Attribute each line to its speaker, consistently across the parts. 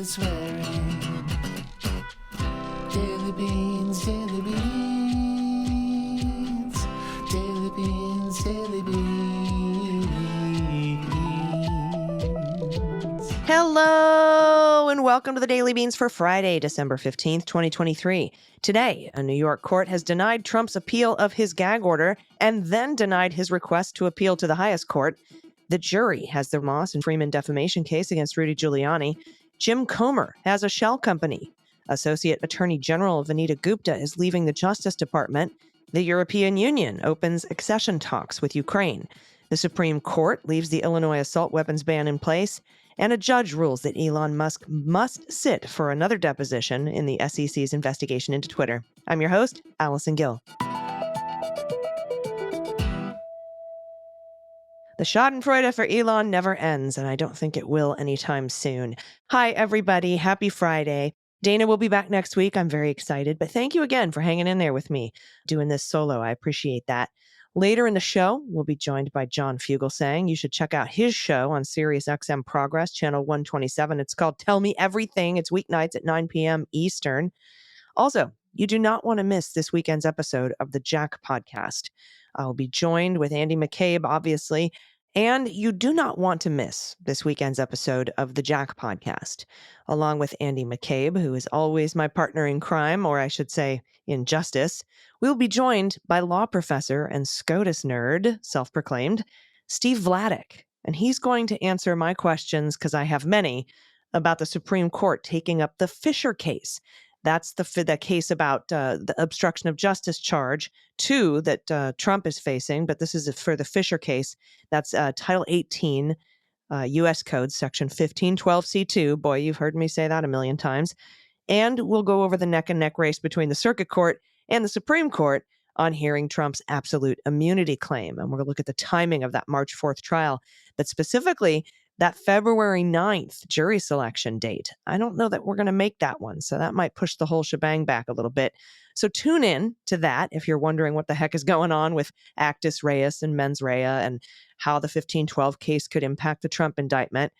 Speaker 1: no swearing. Daily beans, daily beans. Daily beans, daily beans.
Speaker 2: Hello, and welcome to the Daily Beans for Friday, December 15th, 2023. Today, a New York court has denied Trump's appeal of his gag order and then denied his request to appeal to the highest court. The jury has the Moss and Freeman defamation case against Rudy Giuliani. Jim Comer has a shell company. Associate Attorney General Vanita Gupta is leaving the Justice Department. The European Union opens accession talks with Ukraine. The Supreme Court leaves the Illinois assault weapons ban in place. And a judge rules that Elon Musk must sit for another deposition in the SEC's investigation into Twitter. I'm your host, Allison Gill. The schadenfreude for Elon never ends, and I don't think it will anytime soon. Hi, everybody. Happy Friday. Dana will be back next week. I'm very excited, but thank you again for hanging in there with me doing this solo. I appreciate that. Later in the show, we'll be joined by John Fugelsang. You should check out his show on SiriusXM Progress, channel 127. It's called Tell Me Everything. It's weeknights at 9 p.m. Eastern. Also, you do not want to miss this weekend's episode of the Jack podcast. I'll be joined with Andy McCabe, obviously, and you do not want to miss this weekend's episode of the Jack podcast. Along with Andy McCabe, who is always my partner in crime, or I should say in justice, we'll be joined by law professor and SCOTUS nerd, self-proclaimed, Steve Vladeck. And he's going to answer my questions, because I have many, about the Supreme Court taking up the Fisher case. That's the case about the obstruction of justice charge, too, that Trump is facing. But this is for the Fisher case. That's Title 18, U.S. Code, Section 1512C2. Boy, you've heard me say that a million times. And we'll go over the neck-and-neck race between the Circuit Court and the Supreme Court on hearing Trump's absolute immunity claim. And we're going to look at the timing of that March 4th trial, but specifically that February 9th jury selection date. I don't know that we're going to make that one, so that might push the whole shebang back a little bit. So tune in to that if you're wondering what the heck is going on with actus reus and mens rea and how the 1512 case could impact the Trump indictment.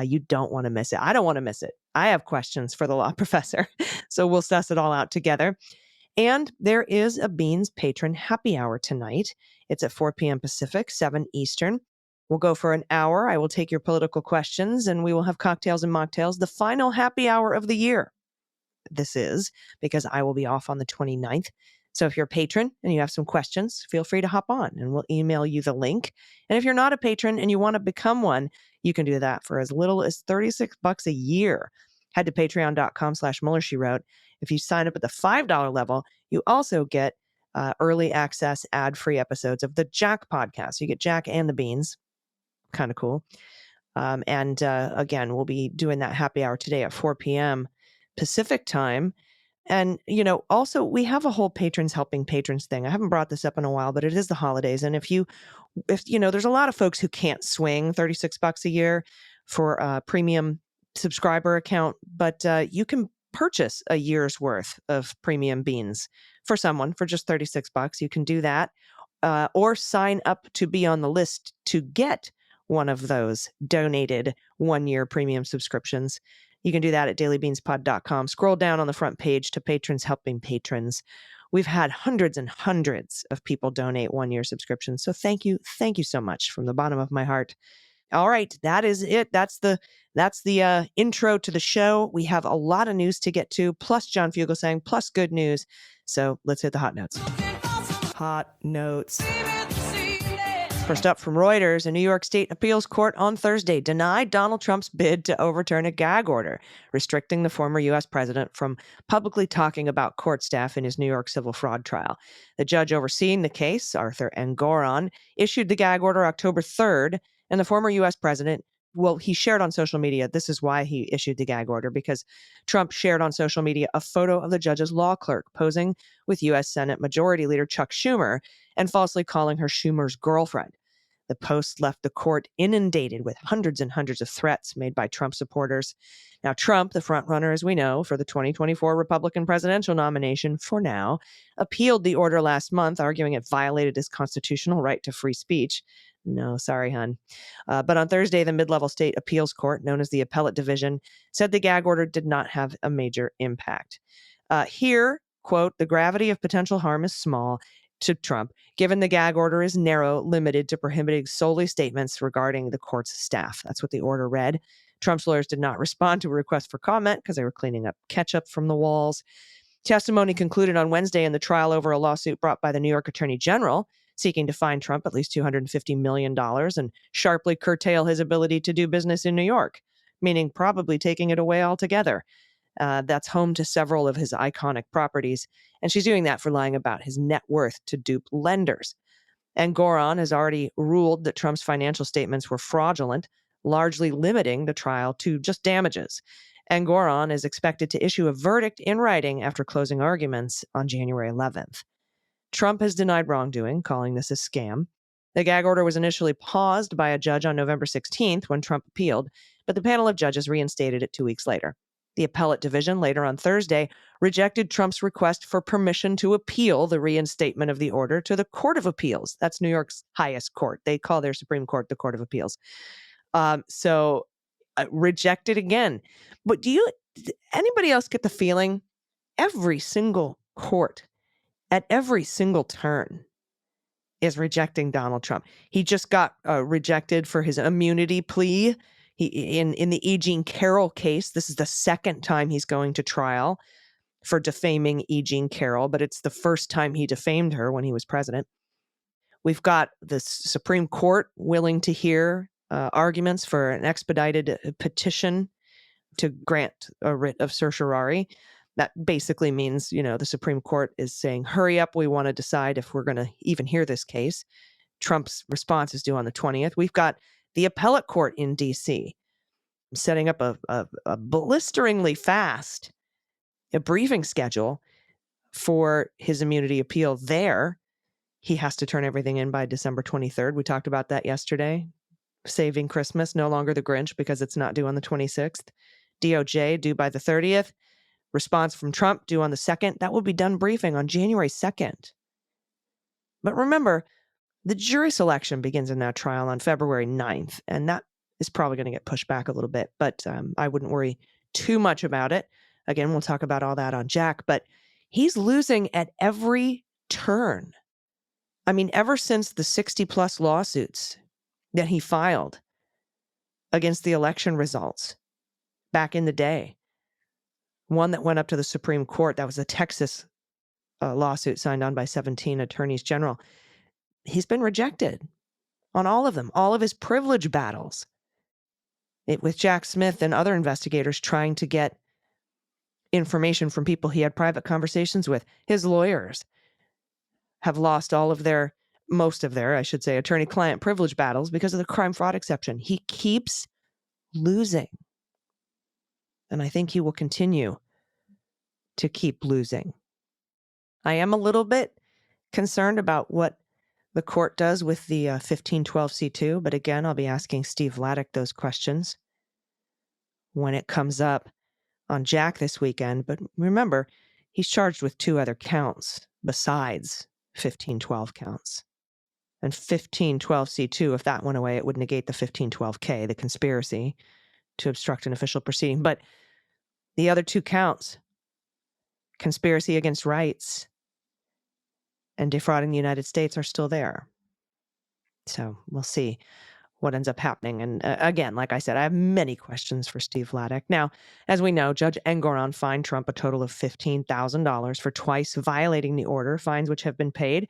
Speaker 2: You don't want to miss it. I don't want to miss it. I have questions for the law professor, so we'll suss it all out together. And there is a Beans Patron Happy Hour tonight. It's at 4 p.m. Pacific, 7 Eastern. We'll go for an hour. I will take your political questions, and we will have cocktails and mocktails, the final happy hour of the year. This is because I will be off on the 29th. So if you're a patron and you have some questions, feel free to hop on, and we'll email you the link. And if you're not a patron and you want to become one, you can do that for as little as $36 a year. Head to patreon.com/Mueller, she wrote. If you sign up at the $5 level, you also get early access ad-free episodes of the Jack podcast. You get Jack and the Beans. Kind of cool. Again, we'll be doing that happy hour today at 4 p.m. Pacific time. And, also we have a whole patrons helping patrons thing. I haven't brought this up in a while, but it is the holidays. And if there's a lot of folks who can't swing $36 a year for a premium subscriber account, but you can purchase a year's worth of premium beans for someone for just $36. You can do that or sign up to be on the list to get one of those donated 1-year premium subscriptions. You can do that at dailybeanspod.com. Scroll down on the front page to patrons helping patrons. We've had hundreds and hundreds of people donate 1-year subscriptions. So thank you. Thank you so much from the bottom of my heart. All right, that is it. That's the intro to the show. We have a lot of news to get to, plus John Fugelsang, plus good news. So let's hit the hot notes. Hot notes. First up from Reuters, a New York State appeals court on Thursday denied Donald Trump's bid to overturn a gag order, restricting the former U.S. president from publicly talking about court staff in his New York civil fraud trial. The judge overseeing the case, Arthur Engoron, issued the gag order October 3rd, and the former U.S. president, he shared on social media, this is why he issued the gag order, because Trump shared on social media a photo of the judge's law clerk posing with U.S. Senate Majority Leader Chuck Schumer and falsely calling her Schumer's girlfriend. The post left the court inundated with hundreds and hundreds of threats made by Trump supporters. Now, Trump, the frontrunner, as we know, for the 2024 Republican presidential nomination, for now, appealed the order last month, arguing it violated his constitutional right to free speech. No, sorry, hun. But on Thursday, the mid-level state appeals court, known as the appellate division, said the gag order did not have a major impact. Here, quote, the gravity of potential harm is small to Trump, given the gag order is narrow, limited to prohibiting solely statements regarding the court's staff. That's what the order read. Trump's lawyers did not respond to a request for comment because they were cleaning up ketchup from the walls. Testimony concluded on Wednesday in the trial over a lawsuit brought by the New York Attorney General, seeking to fine Trump at least $250 million and sharply curtail his ability to do business in New York, meaning probably taking it away altogether. That's home to several of his iconic properties, and she's doing that for lying about his net worth to dupe lenders. And Goron has already ruled that Trump's financial statements were fraudulent, largely limiting the trial to just damages. And Goron is expected to issue a verdict in writing after closing arguments on January 11th. Trump has denied wrongdoing, calling this a scam. The gag order was initially paused by a judge on November 16th when Trump appealed, but the panel of judges reinstated it 2 weeks later. The appellate division later on Thursday rejected Trump's request for permission to appeal the reinstatement of the order to the Court of Appeals. That's New York's highest court. They call their Supreme Court the Court of Appeals. Rejected again. But anybody else get the feeling every single court at every single turn is rejecting Donald Trump? He just got rejected for his immunity plea. In the E. Jean Carroll case, this is the second time he's going to trial for defaming E. Jean Carroll, but it's the first time he defamed her when he was president. We've got the Supreme Court willing to hear arguments for an expedited petition to grant a writ of certiorari. That basically means, the Supreme Court is saying, hurry up, we want to decide if we're going to even hear this case. Trump's response is due on the 20th. We've got the appellate court in D.C. setting up a blisteringly fast briefing schedule for his immunity appeal there. He has to turn everything in by December 23rd. We talked about that yesterday. Saving Christmas, no longer the Grinch because it's not due on the 26th. DOJ due by the 30th. Response from Trump due on the 2nd. That will be done briefing on January 2nd. But remember, the jury selection begins in that trial on February 9th, and that is probably going to get pushed back a little bit, but I wouldn't worry too much about it. Again, we'll talk about all that on Jack, but he's losing at every turn. I mean, ever since the 60-plus lawsuits that he filed against the election results back in the day, one that went up to the Supreme Court, that was a Texas lawsuit signed on by 17 attorneys general. He's been rejected on all of them, all of his privilege battles. With Jack Smith and other investigators trying to get information from people he had private conversations with. His lawyers have lost most of their, attorney-client privilege battles because of the crime fraud exception. He keeps losing. And I think he will continue to keep losing. I am a little bit concerned about what the court does with the 1512C2, but again, I'll be asking Steve Vladeck those questions when it comes up on Jack this weekend. But remember, he's charged with 2 other counts besides 1512 counts. And 1512C2, if that went away, it would negate the 1512K, the conspiracy to obstruct an official proceeding. But the other 2 counts, conspiracy against rights and defrauding the United States, are still there. So we'll see what ends up happening. And again, like I said, I have many questions for Steve Vladeck. Now, as we know, Judge Engoron fined Trump a total of $15,000 for twice violating the order, fines which have been paid.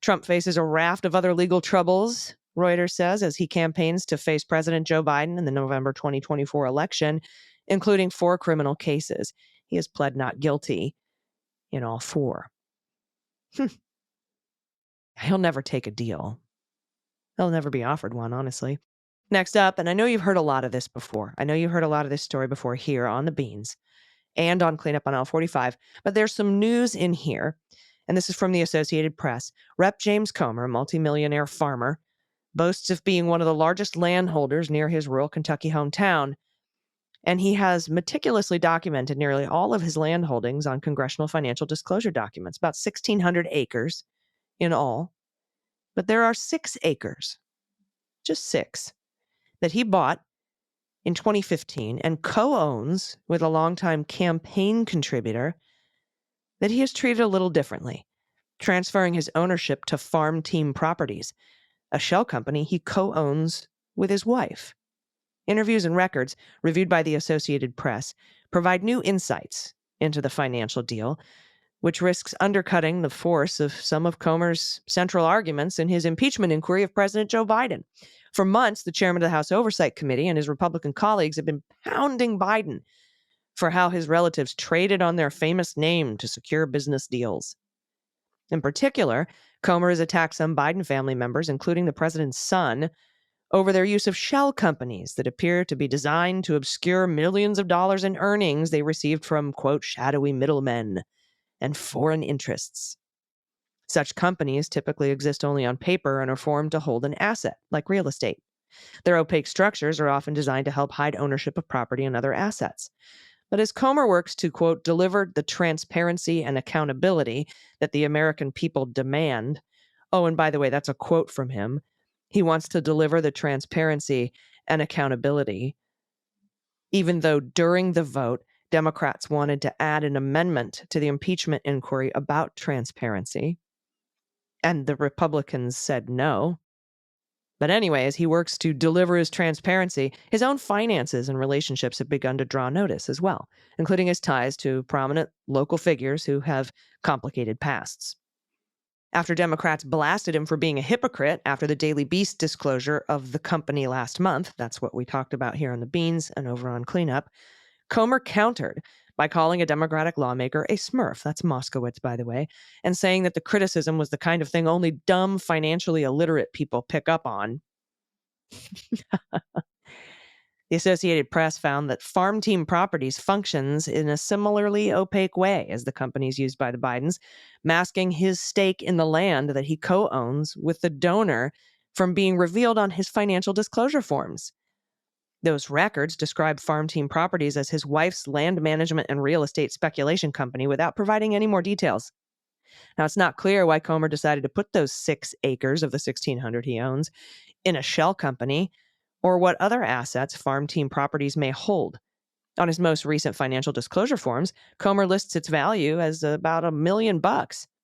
Speaker 2: Trump faces a raft of other legal troubles, Reuters says, as he campaigns to face President Joe Biden in the November 2024 election, including 4 criminal cases. He has pled not guilty in all 4. He'll never take a deal. He'll never be offered one, honestly. Next up, and I know you've heard a lot of this before. I know you've heard a lot of this story before here on The Beans and on Cleanup on L45, but there's some news in here, and this is from the Associated Press. Rep. James Comer, a multimillionaire farmer, boasts of being one of the largest landholders near his rural Kentucky hometown, and he has meticulously documented nearly all of his land holdings on congressional financial disclosure documents, about 1,600 acres in all. But there are 6 acres just 6, that he bought in 2015 and co-owns with a longtime campaign contributor that he has treated a little differently, transferring his ownership to Farm Team Properties, a shell company he co-owns with his wife. Interviews and records reviewed by the Associated Press provide new insights into the financial deal, which risks undercutting the force of some of Comer's central arguments in his impeachment inquiry of President Joe Biden. For months, the chairman of the House Oversight Committee and his Republican colleagues have been pounding Biden for how his relatives traded on their famous name to secure business deals. In particular, Comer has attacked some Biden family members, including the president's son, over their use of shell companies that appear to be designed to obscure millions of dollars in earnings they received from, quote, shadowy middlemen and foreign interests. Such companies typically exist only on paper and are formed to hold an asset, like real estate. Their opaque structures are often designed to help hide ownership of property and other assets. But as Comer works to, quote, deliver the transparency and accountability that the American people demand, oh, and by the way, that's a quote from him, he wants to deliver the transparency and accountability, even though during the vote, Democrats wanted to add an amendment to the impeachment inquiry about transparency, and the Republicans said no. But anyway, as he works to deliver his transparency, his own finances and relationships have begun to draw notice as well, including his ties to prominent local figures who have complicated pasts. After Democrats blasted him for being a hypocrite after the Daily Beast disclosure of the company last month, that's what we talked about here on the Beans and over on Cleanup, Comer countered by calling a Democratic lawmaker a smurf, that's Moskowitz, by the way, and saying that the criticism was the kind of thing only dumb, financially illiterate people pick up on. The Associated Press found that Farm Team Properties functions in a similarly opaque way as the companies used by the Bidens, masking his stake in the land that he co-owns with the donor from being revealed on his financial disclosure forms. Those records describe Farm Team Properties as his wife's land management and real estate speculation company without providing any more details. Now, it's not clear why Comer decided to put those 6 acres of the 1,600 he owns in a shell company, or what other assets Farm Team Properties may hold. On his most recent financial disclosure forms, Comer lists its value as about $1 million,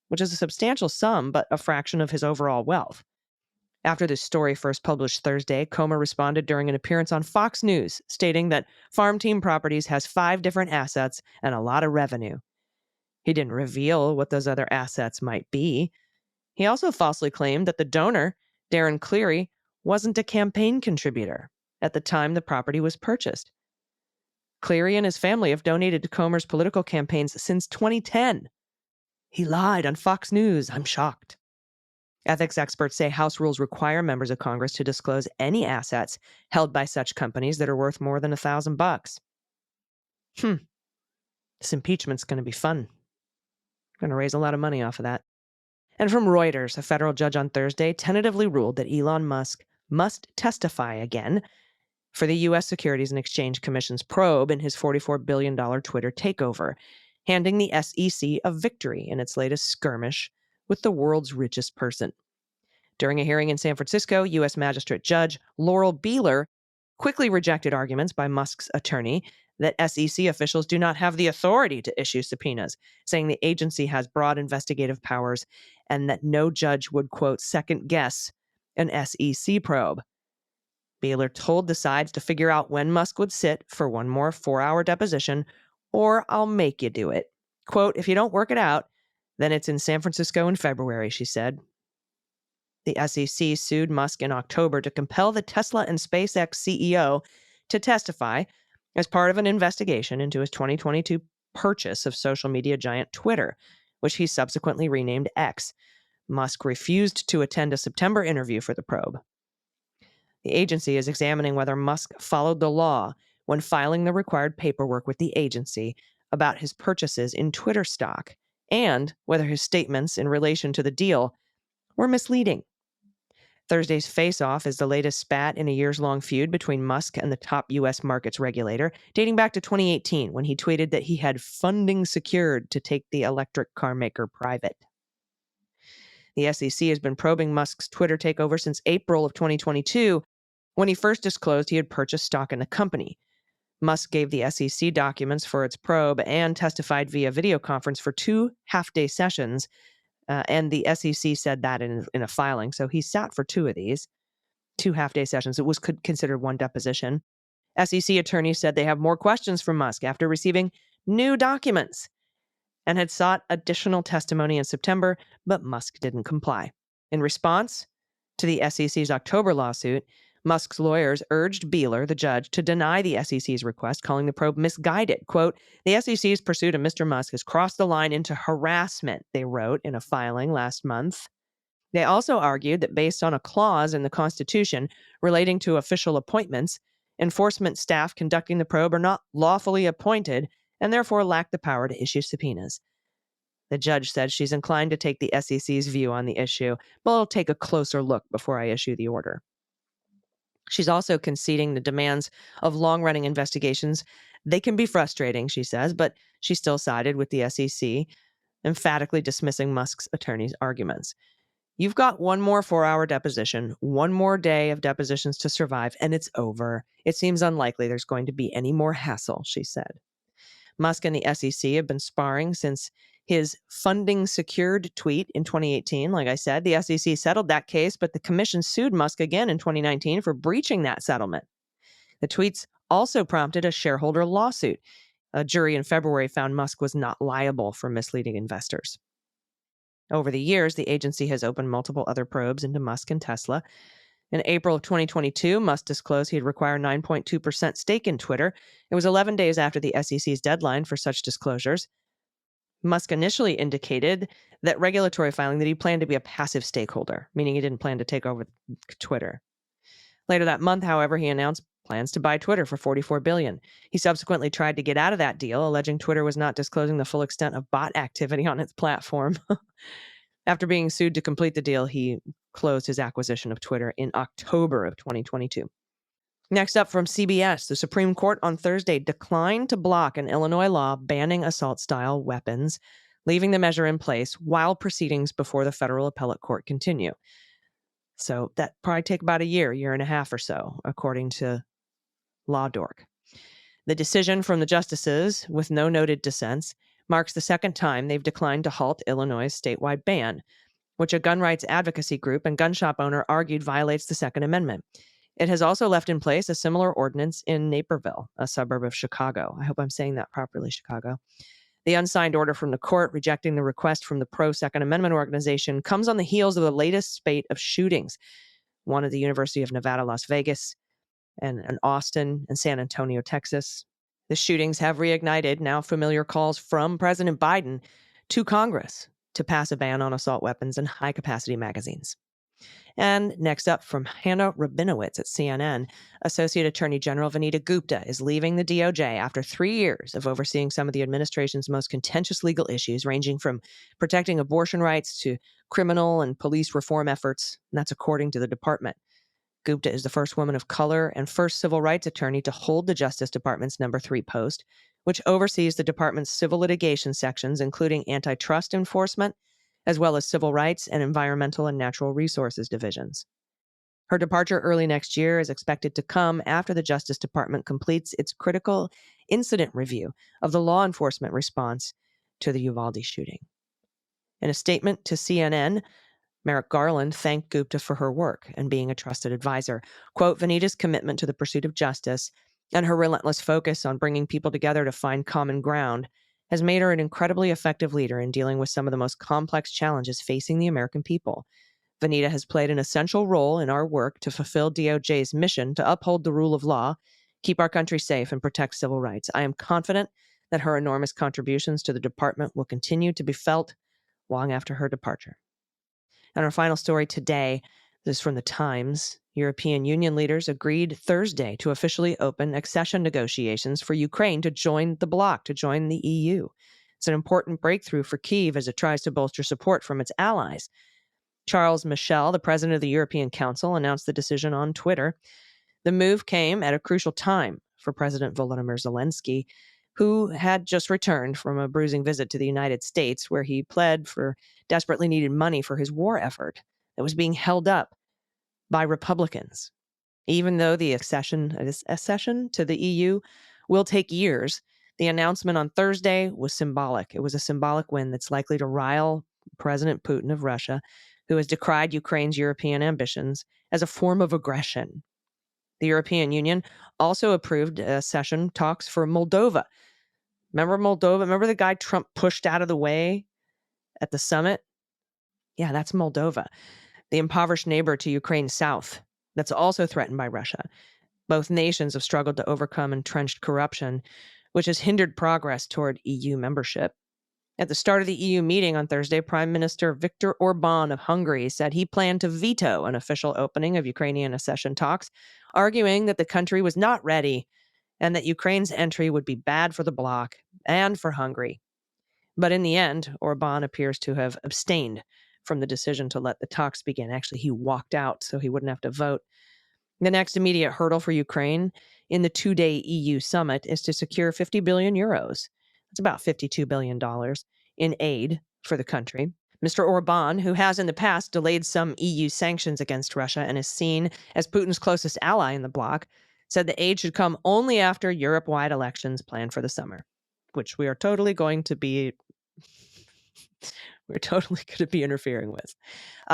Speaker 2: which is a substantial sum, but a fraction of his overall wealth. After this story first published Thursday, Comer responded during an appearance on Fox News, stating that Farm Team Properties has 5 different assets and a lot of revenue. He didn't reveal what those other assets might be. He also falsely claimed that the donor, Darren Cleary, wasn't a campaign contributor at the time the property was purchased. Cleary and his family have donated to Comer's political campaigns since 2010. He lied on Fox News. I'm shocked. Ethics experts say House rules require members of Congress to disclose any assets held by such companies that are worth more than $1,000. This impeachment's going to be fun. Going to raise a lot of money off of that. And from Reuters, a federal judge on Thursday tentatively ruled that Elon Musk must testify again for the U.S. Securities and Exchange Commission's probe in his $44 billion Twitter takeover, handing the SEC a victory in its latest skirmish with the world's richest person. During a hearing in San Francisco, U.S. Magistrate Judge Laurel Beeler quickly rejected arguments by Musk's attorney that SEC officials do not have the authority to issue subpoenas, saying the agency has broad investigative powers and that no judge would, quote, second guess an SEC probe. Beeler told the sides to figure out when Musk would sit for one more 4-hour deposition, or I'll make you do it. Quote, if you don't work it out, then it's in San Francisco in February, she said. The SEC sued Musk in October to compel the Tesla and SpaceX CEO to testify as part of an investigation into his 2022 purchase of social media giant Twitter, which he subsequently renamed X. Musk refused to attend a September interview for the probe. The agency is examining whether Musk followed the law when filing the required paperwork with the agency about his purchases in Twitter stock, and whether his statements in relation to the deal were misleading. Thursday's face-off is the latest spat in a years-long feud between Musk and the top U.S. markets regulator, dating back to 2018 when he tweeted that he had funding secured to take the electric car maker private. The SEC has been probing Musk's Twitter takeover since April of 2022, when he first disclosed he had purchased stock in the company. Musk gave the SEC documents for its probe and testified via video conference for 2 half-day sessions, and the SEC said that in a filing. So he sat for 2 of these, 2 half-day sessions. It was considered one deposition. SEC attorneys said they have more questions from Musk after receiving new documents and had sought additional testimony in September, but Musk didn't comply. In response to the SEC's October lawsuit, Musk's lawyers urged Mueller, the judge, to deny the SEC's request, calling the probe misguided. Quote, "The SEC's pursuit of Mr. Musk has crossed the line into harassment," they wrote in a filing last month. They also argued that based on a clause in the Constitution relating to official appointments, enforcement staff conducting the probe are not lawfully appointed and therefore lack the power to issue subpoenas. The judge said she's inclined to take the SEC's view on the issue, but I'll take a closer look before I issue the order. She's also conceding the demands of long-running investigations. They can be frustrating, she says, but she still sided with the SEC, emphatically dismissing Musk's attorney's arguments. You've got one more 4-hour deposition, one more day of depositions to survive, and it's over. It seems unlikely there's going to be any more hassle, she said. Musk and the SEC have been sparring since his funding secured tweet in 2018. Like I said, the SEC settled that case, but the commission sued Musk again in 2019 for breaching that settlement. The tweets also prompted a shareholder lawsuit. A jury in February found Musk was not liable for misleading investors. Over the years, the agency has opened multiple other probes into Musk and Tesla. In April of 2022, Musk disclosed he'd require 9.2% stake in Twitter. It was 11 days after the SEC's deadline for such disclosures. Musk initially indicated that regulatory filing that he planned to be a passive stakeholder, meaning he didn't plan to take over Twitter. Later that month, however, he announced plans to buy Twitter for $44 billion. He subsequently tried to get out of that deal, alleging Twitter was not disclosing the full extent of bot activity on its platform. After being sued to complete the deal, he closed his acquisition of Twitter in October of 2022. Next up from CBS, the Supreme Court on Thursday declined to block an Illinois law banning assault-style weapons, leaving the measure in place while proceedings before the federal appellate court continue. So that probably take about a year and a half or so, according to Law Dork. The decision from the justices, with no noted dissents, marks the second time they've declined to halt Illinois' statewide ban, which a gun rights advocacy group and gun shop owner argued violates the Second Amendment. It has also left in place a similar ordinance in Naperville, a suburb of Chicago. I hope I'm saying that properly, Chicago. The unsigned order from the court rejecting the request from the pro-Second Amendment organization comes on the heels of the latest spate of shootings, one at the University of Nevada, Las Vegas, and in Austin and San Antonio, Texas. The shootings have reignited now familiar calls from President Biden to Congress to pass a ban on assault weapons and high-capacity magazines. And next up from Hannah Rabinowitz at CNN, Associate Attorney General Vanita Gupta is leaving the DOJ after 3 years of overseeing some of the administration's most contentious legal issues, ranging from protecting abortion rights to criminal and police reform efforts. And that's according to the department. Gupta is the first woman of color and first civil rights attorney to hold the Justice Department's number 3 post, which oversees the department's civil litigation sections, including antitrust enforcement, as well as civil rights and environmental and natural resources divisions. Her departure early next year is expected to come after the Justice Department completes its critical incident review of the law enforcement response to the Uvalde shooting. In a statement to CNN, Merrick Garland thanked Gupta for her work and being a trusted advisor. Quote, Vanita's commitment to the pursuit of justice and her relentless focus on bringing people together to find common ground has made her an incredibly effective leader in dealing with some of the most complex challenges facing the American people. Vanita has played an essential role in our work to fulfill DOJ's mission to uphold the rule of law, keep our country safe, and protect civil rights. I am confident that her enormous contributions to the department will continue to be felt long after her departure. And our final story today, this is from the Times. European Union leaders agreed Thursday to officially open accession negotiations for Ukraine to join the bloc, to join the EU. It's an important breakthrough for Kyiv as it tries to bolster support from its allies. Charles Michel, the president of the European Council, announced the decision on Twitter. The move came at a crucial time for President Volodymyr Zelensky, who had just returned from a bruising visit to the United States, where he pled for desperately needed money for his war effort that was being held up by Republicans. Even though the accession to the EU will take years, the announcement on Thursday was symbolic. It was a symbolic win that's likely to rile President Putin of Russia, who has decried Ukraine's European ambitions as a form of aggression. The European Union also approved accession talks for Moldova. Remember Moldova? Remember the guy Trump pushed out of the way at the summit? Yeah, that's Moldova, the impoverished neighbor to Ukraine's south that's also threatened by Russia. Both nations have struggled to overcome entrenched corruption, which has hindered progress toward EU membership. At the start of the EU meeting on Thursday, Prime Minister Viktor Orban of Hungary said he planned to veto an official opening of Ukrainian accession talks, arguing that the country was not ready and that Ukraine's entry would be bad for the bloc and for Hungary. But in the end, Orban appears to have abstained from the decision to let the talks begin. Actually, he walked out so he wouldn't have to vote. The next immediate hurdle for Ukraine in the two-day EU summit is to secure 50 billion euros. That's about $52 billion in aid for the country. Mr. Orban, who has in the past delayed some EU sanctions against Russia and is seen as Putin's closest ally in the bloc, said the aid should come only after Europe-wide elections planned for the summer, which we're totally going to be interfering with.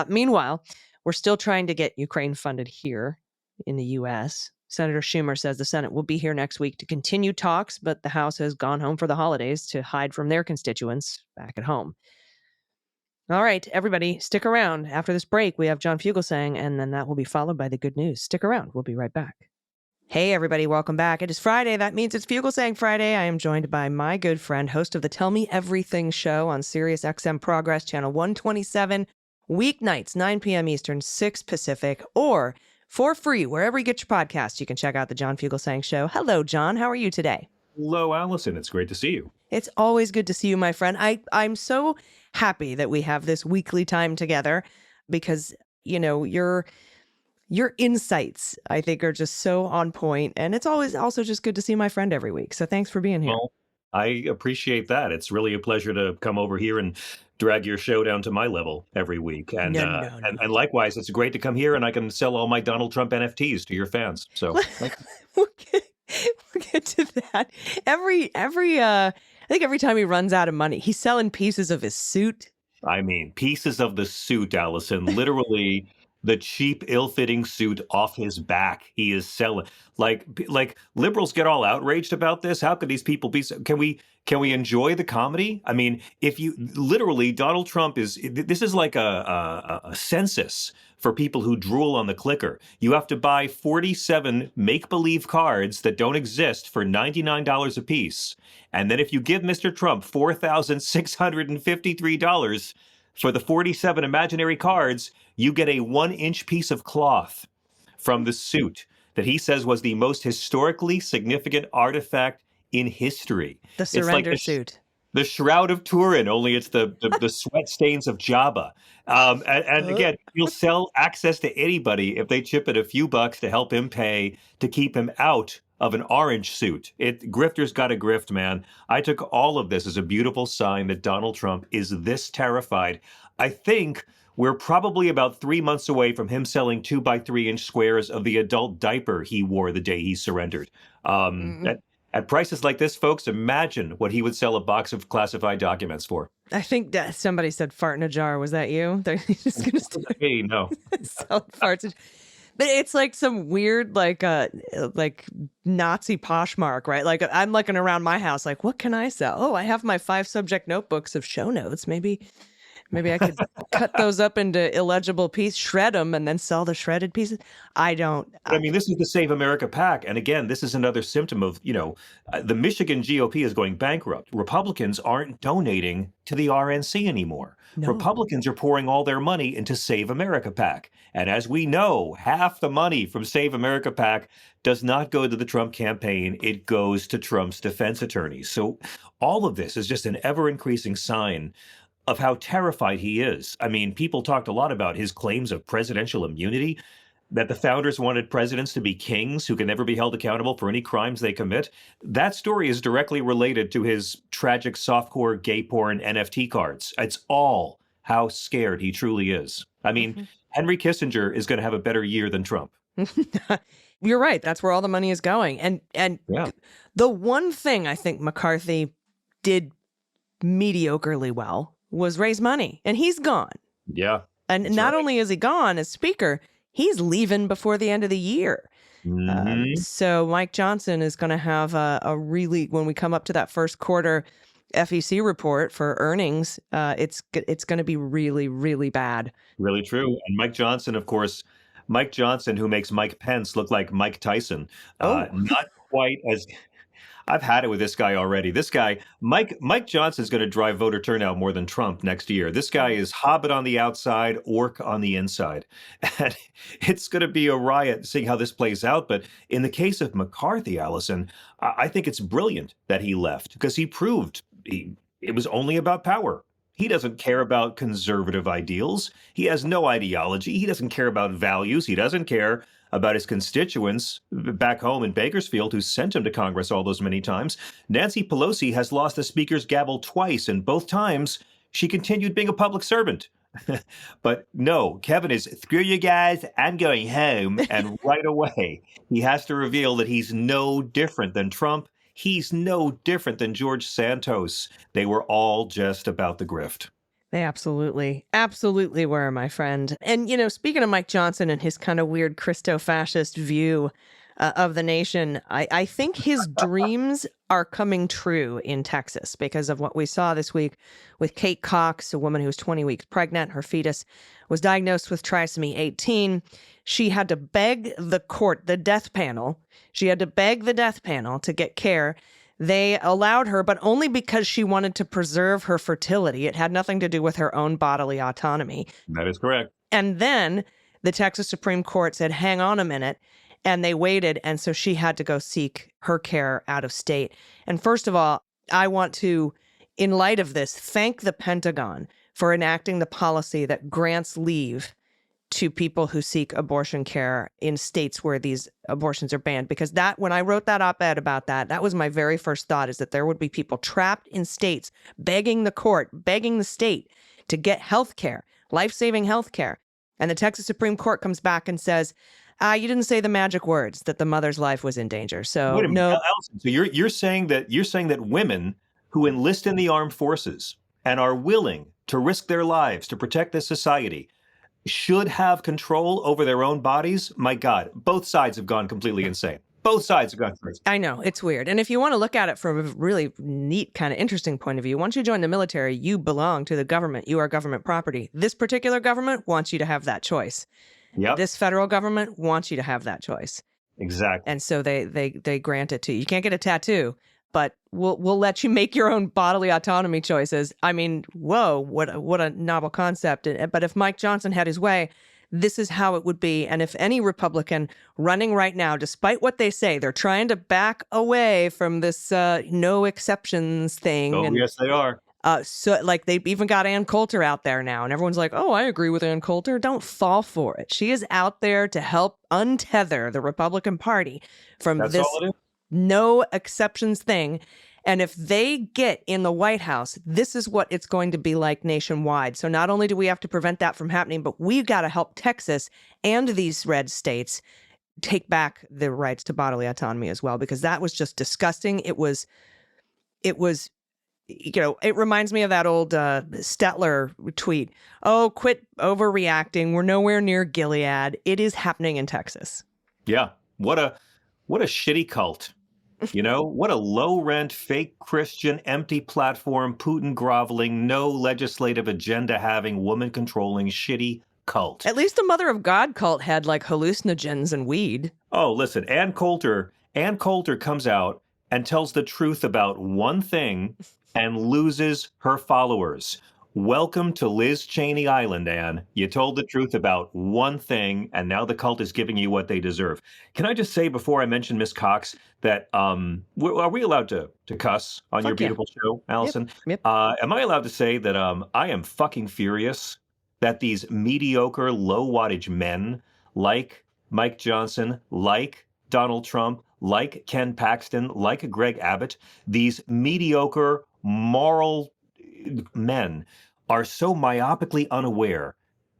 Speaker 2: Meanwhile, we're still trying to get Ukraine funded here in the U.S. Senator Schumer says the Senate will be here next week to continue talks, but the House has gone home for the holidays to hide from their constituents back at home. All right, everybody, stick around. After this break, we have John Fugelsang, and then that will be followed by the good news. Stick around. We'll be right back. Hey, everybody, welcome back. It is Friday. That means it's Fugelsang Friday. I am joined by my good friend, host of the Tell Me Everything show on Sirius XM Progress Channel 127, weeknights, 9 p.m. Eastern, 6 Pacific, or for free, wherever you get your podcasts, you can check out the John Fugelsang show. Hello, John. How are you today?
Speaker 3: Hello, Allison. It's great to see you.
Speaker 2: It's always good to see you, my friend. I'm so happy that we have this weekly time together because, you know, your insights, I think, are just so on point. And it's always also just good to see my friend every week. So thanks for being here.
Speaker 3: Well, I appreciate that. It's really a pleasure to come over here and drag your show down to my level every week. And
Speaker 2: No.
Speaker 3: and likewise, it's great to come here and I can sell all my Donald Trump NFTs to your fans. So
Speaker 2: we'll get to that. I think every time he runs out of money, he's selling pieces of his suit.
Speaker 3: I mean, pieces of the suit, Allison, literally the cheap, ill-fitting suit off his back. He is selling. Like liberals get all outraged about this. How could these people be? Can we enjoy the comedy? I mean, if you literally, Donald Trump this is like a census for people who drool on the clicker. You have to buy 47 make-believe cards that don't exist for $99 a piece. And then if you give Mr. Trump $4,653 for the 47 imaginary cards, you get a 1-inch piece of cloth from the suit that he says was the most historically significant artifact in history.
Speaker 2: The surrender suit.
Speaker 3: The Shroud of Turin, only it's the sweat stains of Jabba. And again, he'll sell access to anybody if they chip in a few bucks to help him pay to keep him out of an orange suit. Grifters got to grift, man. I took all of this as a beautiful sign that Donald Trump is this terrified. I think we're probably about 3 months away from him selling 2x3-inch squares of the adult diaper he wore the day he surrendered. At prices like this, folks, imagine what he would sell a box of classified documents for.
Speaker 2: I think that somebody said fart in a jar. Was that you? They're just going to start
Speaker 3: Hey, no.
Speaker 2: selling farts. But it's like some weird, like Nazi Poshmark, right? Like I'm looking around my house, like, what can I sell? Oh, I have my 5 subject notebooks of show notes. Maybe I could cut those up into illegible pieces, shred them, and then sell the shredded pieces. I mean,
Speaker 3: this is the Save America PAC. And again, this is another symptom of, the Michigan GOP is going bankrupt. Republicans aren't donating to the RNC anymore.
Speaker 2: No.
Speaker 3: Republicans are pouring all their money into Save America PAC. And as we know, half the money from Save America PAC does not go to the Trump campaign. It goes to Trump's defense attorneys. So all of this is just an ever-increasing sign of how terrified he is. I mean, people talked a lot about his claims of presidential immunity. that the founders wanted presidents to be kings who can never be held accountable for any crimes they commit. That story is directly related to his tragic softcore gay porn NFT cards. It's all how scared he truly is. I mean, Henry Kissinger is going to have a better year than Trump.
Speaker 2: You're right. That's where all the money is going. And
Speaker 3: Yeah.
Speaker 2: the one thing I think McCarthy did mediocrely well was raise money. And he's gone.
Speaker 3: Yeah.
Speaker 2: And
Speaker 3: That's
Speaker 2: not
Speaker 3: right.
Speaker 2: only is he gone as speaker, he's leaving before the end of the year. So Mike Johnson is going to have a really, when we come up to that first quarter FEC report for earnings, it's going to be really, really bad.
Speaker 3: Really true. And Mike Johnson, of course, Mike Johnson, who makes Mike Pence look like Mike Tyson. Not quite as... I've had it with this guy already. This guy, Mike Johnson's going to drive voter turnout more than Trump next year. This guy is Hobbit on the outside, Orc on the inside. And it's going to be a riot seeing how this plays out. But in the case of McCarthy, Allison, I think it's brilliant that he left because he proved it was only about power. He doesn't care about conservative ideals. He has no ideology. He doesn't care about values. He doesn't care about his constituents back home in Bakersfield who sent him to Congress all those many times. Nancy Pelosi has lost the speaker's gavel twice, and both times she continued being a public servant. But no, Kevin is, screw you guys, I'm going home. And right away, he has to reveal that he's no different than Trump. He's no different than George Santos. They were all just about the grift.
Speaker 2: They absolutely were, my friend. And, you know, speaking of Mike Johnson and his kind of weird Christo-fascist view of the nation, I think his dreams are coming true in Texas because of what we saw this week with Kate Cox, a woman who was 20 weeks pregnant. Her fetus was diagnosed with trisomy 18. She had to beg the court, the death panel. She had to beg the death panel to get care. They allowed her, but only because she wanted to preserve her fertility. It had nothing to do with her own bodily autonomy.
Speaker 3: That is correct.
Speaker 2: And then the Texas Supreme Court said, hang on a minute. And they waited. And so she had to go seek her care out of state. And first of all, I want to, in light of this, thank the Pentagon for enacting the policy that grants leave to people who seek abortion care in states where these abortions are banned. Because that, when I wrote that op-ed about that, that was my very first thought, is that there would be people trapped in states begging the court, begging the state to get health care, life-saving health care. And the Texas Supreme Court comes back and says, you didn't say the magic words that the mother's life was in danger. So
Speaker 3: wait a minute,
Speaker 2: no.
Speaker 3: Allison, so you're saying that women who enlist in the armed forces and are willing to risk their lives to protect this society should have control over their own bodies? My God, both sides have gone completely insane. Both sides have gone crazy.
Speaker 2: I know, it's weird. And if you want to look at it from a really neat, kind of interesting point of view, once you join the military, you belong to the government. You are government property. This particular government wants you to have that choice.
Speaker 3: Yep.
Speaker 2: This federal government wants you to have that choice.
Speaker 3: Exactly.
Speaker 2: And so they grant it to you. You can't get a tattoo, but we'll let you make your own bodily autonomy choices. I mean, whoa, what a novel concept. But if Mike Johnson had his way, this is how it would be. And if any Republican running right now, despite what they say, they're trying to back away from this no exceptions thing.
Speaker 3: Oh, yes, they are.
Speaker 2: So like they've even got Ann Coulter out there now, and everyone's like, oh, I agree with Ann Coulter. Don't fall for it. She is out there to help untether the Republican Party from this no exceptions thing. And if they get in the White House, this is what it's going to be like nationwide. So not only do we have to prevent that from happening, but we've got to help Texas and these red states take back the rights to bodily autonomy as well, because that was just disgusting. It was, you know, it reminds me of that old Stetler tweet. Oh, quit overreacting. We're nowhere near Gilead. It is happening in Texas.
Speaker 3: Yeah. What a shitty cult. You know, what a low-rent, fake Christian, empty platform, Putin groveling, no legislative agenda having, woman-controlling, shitty cult.
Speaker 2: At least the Mother of God cult had like hallucinogens and weed.
Speaker 3: Oh, listen, Ann Coulter comes out and tells the truth about one thing and loses her followers. Welcome to Liz Cheney Island, Ann. You told the truth about one thing, and now the cult is giving you what they deserve. Can I just say before I mention Miss Cox that are we allowed to cuss on your beautiful show, Allison?
Speaker 2: Yep.
Speaker 3: Am I allowed to say that I am fucking furious that these mediocre, low wattage men like Mike Johnson, like Donald Trump, like Ken Paxton, like Greg Abbott, these mediocre, moral men are so myopically unaware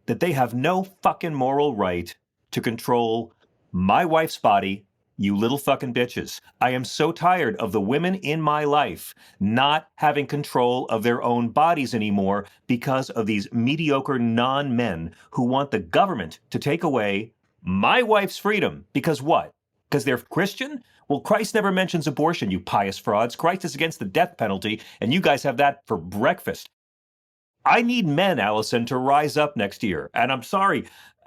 Speaker 3: that they have no fucking moral right to control my wife's body, you little fucking bitches. I am so tired of the women in my life not having control of their own bodies anymore because of these mediocre non-men who want the government to take away my wife's freedom. Because what? Because they're Christian? Well, Christ never mentions abortion, you pious frauds. Christ is against the death penalty, and you guys have that for breakfast. I need men, Allison, to rise up next year. And I'm sorry,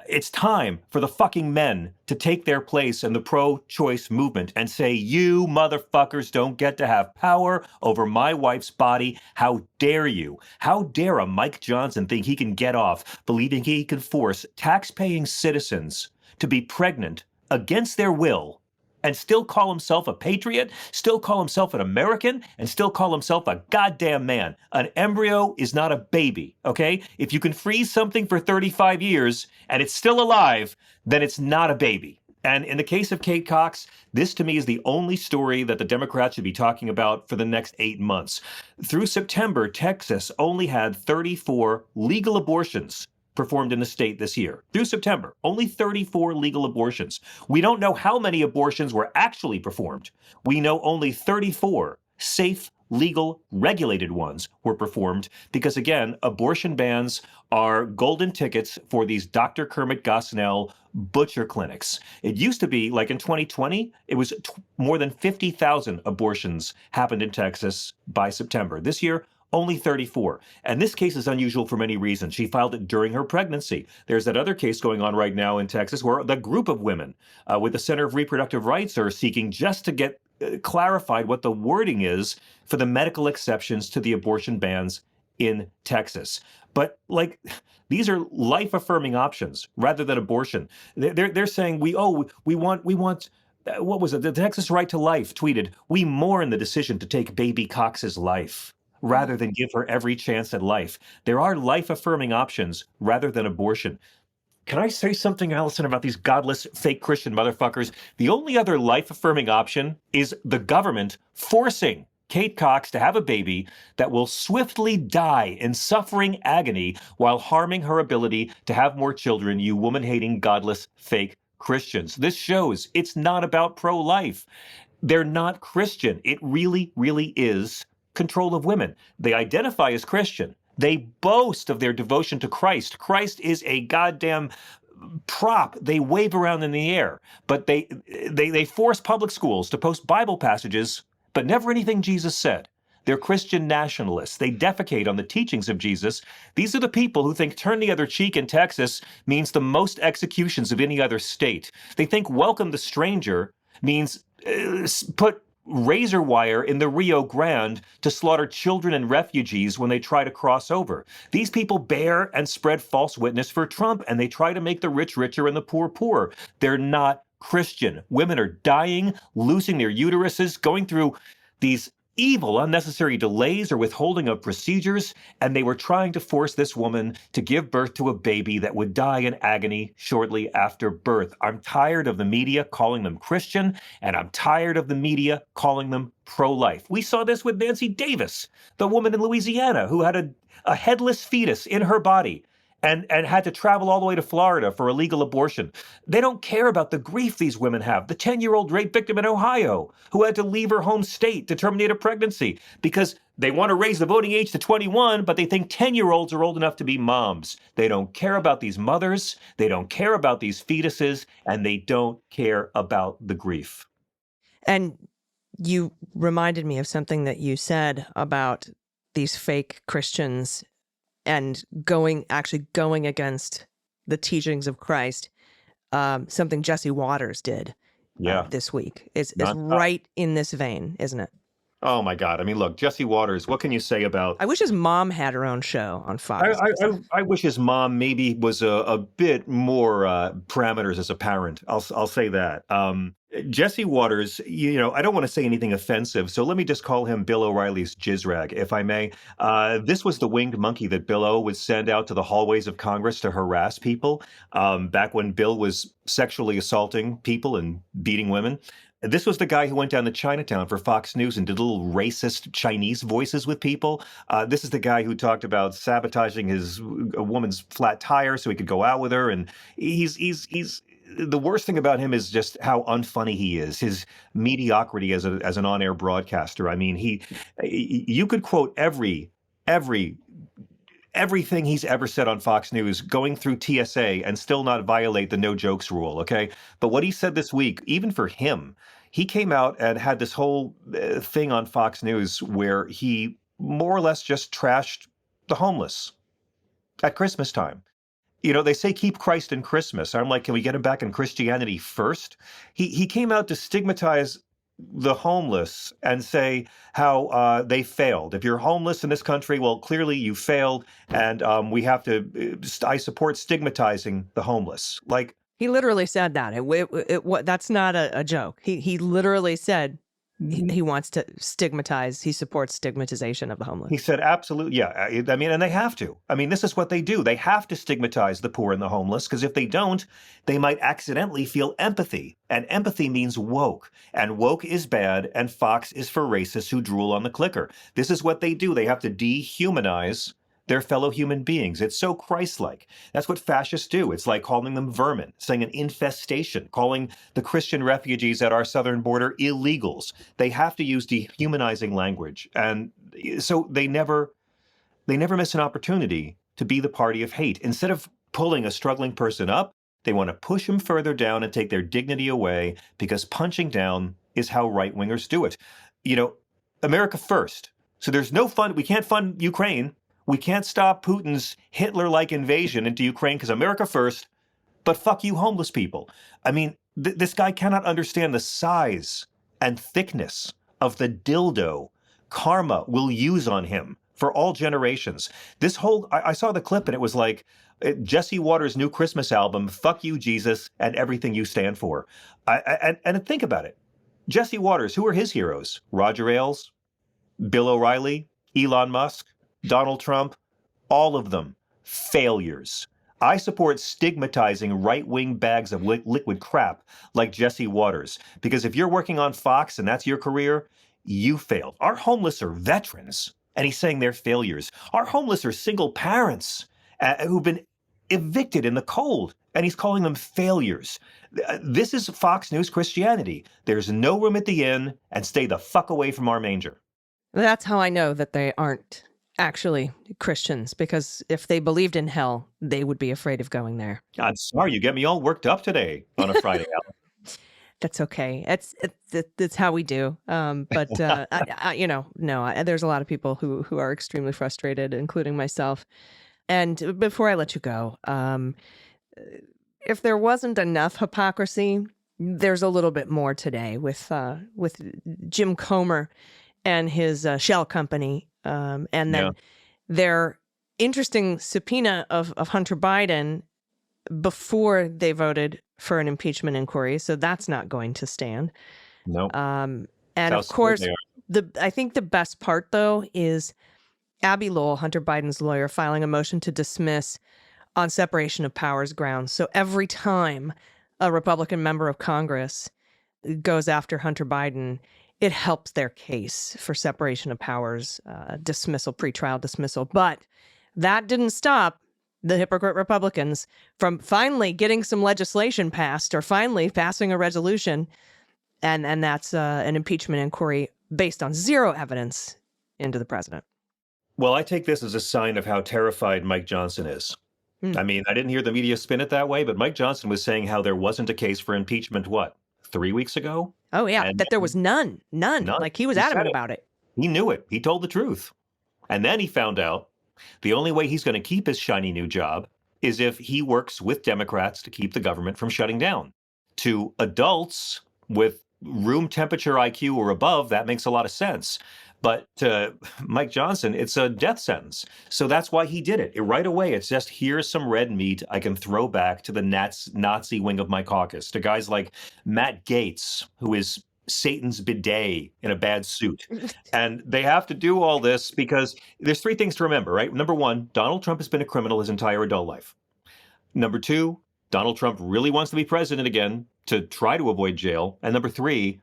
Speaker 3: it's time for the fucking men to take their place in the pro-choice movement and say, you motherfuckers don't get to have power over my wife's body. How dare you? How dare a Mike Johnson think he can get off believing he can force tax-paying citizens to be pregnant against their will and still call himself a patriot, still call himself an American, and still call himself a goddamn man. An embryo is not a baby, okay? If you can freeze something for 35 years and it's still alive, then it's not a baby. And in the case of Kate Cox, this to me is the only story that the Democrats should be talking about for the next 8 months. Through September, Texas only had 34 legal abortions performed in the state this year. Through September, only 34 legal abortions. We don't know how many abortions were actually performed. We know only 34 safe, legal, regulated ones were performed because, again, abortion bans are golden tickets for these Dr. Kermit Gosnell butcher clinics. It used to be, like in 2020, it was more than 50,000 abortions happened in Texas by September. This year, only 34. And this case is unusual for many reasons. She filed it during her pregnancy. There's that other case going on right now in Texas where the group of women with the Center of Reproductive Rights are seeking just to get clarified what the wording is for the medical exceptions to the abortion bans in Texas. But like, these are life-affirming options rather than abortion. They're saying we want. What was it? The Texas Right to Life tweeted, "We mourn the decision to take baby Cox's life rather than give her every chance at life." There are life-affirming options rather than abortion. Can I say something, Allison, about these godless, fake Christian motherfuckers? The only other life-affirming option is the government forcing Kate Cox to have a baby that will swiftly die in suffering agony while harming her ability to have more children, you woman-hating, godless, fake Christians. This shows it's not about pro-life. They're not Christian. It really, really is control of women. They identify as Christian. They boast of their devotion to Christ. Christ is a goddamn prop they wave around in the air. But they force public schools to post Bible passages, but never anything Jesus said. They're Christian nationalists. They defecate on the teachings of Jesus. These are the people who think turn the other cheek in Texas means the most executions of any other state. They think welcome the stranger means put razor wire in the Rio Grande to slaughter children and refugees when they try to cross over. These people bear and spread false witness for Trump, and they try to make the rich richer and the poor poorer. They're not Christian. Women are dying, losing their uteruses, going through these evil, unnecessary delays or withholding of procedures, and they were trying to force this woman to give birth to a baby that would die in agony shortly after birth. I'm tired of the media calling them Christian, and I'm tired of the media calling them pro-life. We saw this with Nancy Davis, the woman in Louisiana who had a headless fetus in her body and had to travel all the way to Florida for a legal abortion. They don't care about the grief these women have. The 10-year-old rape victim in Ohio who had to leave her home state to terminate a pregnancy because they want to raise the voting age to 21, but they think 10-year-olds are old enough to be moms. They don't care about these mothers. They don't care about these fetuses, and they don't care about the grief.
Speaker 2: And you reminded me of something that you said about these fake Christians and going against the teachings of Christ, something Jesse Waters did this week. Is right in this vein, isn't it?
Speaker 3: Oh my God. I mean, look, Jesse Waters, what can you say about?
Speaker 2: I wish his mom had her own show on
Speaker 3: I,
Speaker 2: Fox.
Speaker 3: I wish his mom maybe was a bit more parameters as a parent. I'll say that. Jesse Waters, I don't want to say anything offensive, so let me just call him Bill O'Reilly's jizzrag, if I may. This was the winged monkey that Bill O would send out to the hallways of Congress to harass people back when Bill was sexually assaulting people and beating women. This was the guy who went down to Chinatown for Fox News and did little racist Chinese voices with people. This is the guy who talked about sabotaging a woman's flat tire so he could go out with her. And he's the worst thing about him is just how unfunny he is. His mediocrity as an on-air broadcaster. I mean, you could quote everything he's ever said on Fox News going through TSA and still not violate the no jokes rule, okay? But what he said this week, even for him, he came out and had this whole thing on Fox News where he more or less just trashed the homeless at Christmas time. They say keep Christ in Christmas. I'm like, can we get him back in Christianity first? He came out to stigmatize the homeless and say how they failed. If you're homeless in this country, well, clearly you failed, and we have to. I support stigmatizing the homeless. Like
Speaker 2: He literally said that. That's not a joke. He literally said he wants to stigmatize. He supports stigmatization of the homeless.
Speaker 3: he said, absolutely, yeah. I mean, and they have to. I mean, this is what they do. They have to stigmatize the poor and the homeless because if they don't, they might accidentally feel empathy. And empathy means woke. And woke is bad, and Fox is for racists who drool on the clicker. This is what they do. They have to dehumanize their fellow human beings. It's so Christ-like. That's what fascists do. It's like calling them vermin, saying an infestation, calling the Christian refugees at our southern border illegals. They have to use dehumanizing language. And so they never miss an opportunity to be the party of hate. Instead of pulling a struggling person up, they want to push them further down and take their dignity away because punching down is how right-wingers do it. America first. So there's no fund. We can't fund Ukraine. We can't stop Putin's Hitler-like invasion into Ukraine because America first, but fuck you homeless people. I mean, this guy cannot understand the size and thickness of the dildo karma will use on him for all generations. I saw the clip and it was like Jesse Waters' new Christmas album, Fuck You, Jesus, and Everything You Stand For. And think about it. Jesse Waters, who are his heroes? Roger Ailes, Bill O'Reilly, Elon Musk, Donald Trump, all of them failures. I support stigmatizing right-wing bags of liquid crap like Jesse Waters, because if you're working on Fox and that's your career, you failed. Our homeless are veterans, and he's saying they're failures. Our homeless are single parents who've been evicted in the cold, and he's calling them failures. This is Fox News Christianity. There's no room at the inn, and stay the fuck away from our manger.
Speaker 2: That's how I know that they aren't actually Christians, because if they believed in hell, they would be afraid of going there.
Speaker 3: I'm sorry, you get me all worked up today on a Friday.
Speaker 2: That's okay. It's how we do. But there's a lot of people who are extremely frustrated, including myself. And before I let you go, if there wasn't enough hypocrisy, there's a little bit more today with Jim Comer and his shell company. And then their interesting subpoena of Hunter Biden before they voted for an impeachment inquiry. So that's not going to stand.
Speaker 3: No.
Speaker 2: And of course, I think the best part, though, is Abby Lowell, Hunter Biden's lawyer, filing a motion to dismiss on separation of powers grounds. So every time a Republican member of Congress goes after Hunter Biden, it helps their case for separation of powers, dismissal, pretrial dismissal. But that didn't stop the hypocrite Republicans from finally getting some legislation passed, or finally passing a resolution. And that's an impeachment inquiry based on zero evidence into the president.
Speaker 3: Well, I take this as a sign of how terrified Mike Johnson is. I mean, I didn't hear the media spin it that way, but Mike Johnson was saying how there wasn't a case for impeachment, 3 weeks ago?
Speaker 2: Oh, yeah, that there was none. Like, he was adamant about it.
Speaker 3: He knew it. He told the truth. And then he found out the only way he's going to keep his shiny new job is if he works with Democrats to keep the government from shutting down. To adults with room temperature IQ or above, that makes a lot of sense. But Mike Johnson, it's a death sentence. So that's why he did it. Right away, it's just, here's some red meat I can throw back to the Nazi wing of my caucus, to guys like Matt Gaetz, who is Satan's bidet in a bad suit. And they have to do all this because there's three things to remember, right? Number one, Donald Trump has been a criminal his entire adult life. Number two, Donald Trump really wants to be president again to try to avoid jail. And number three,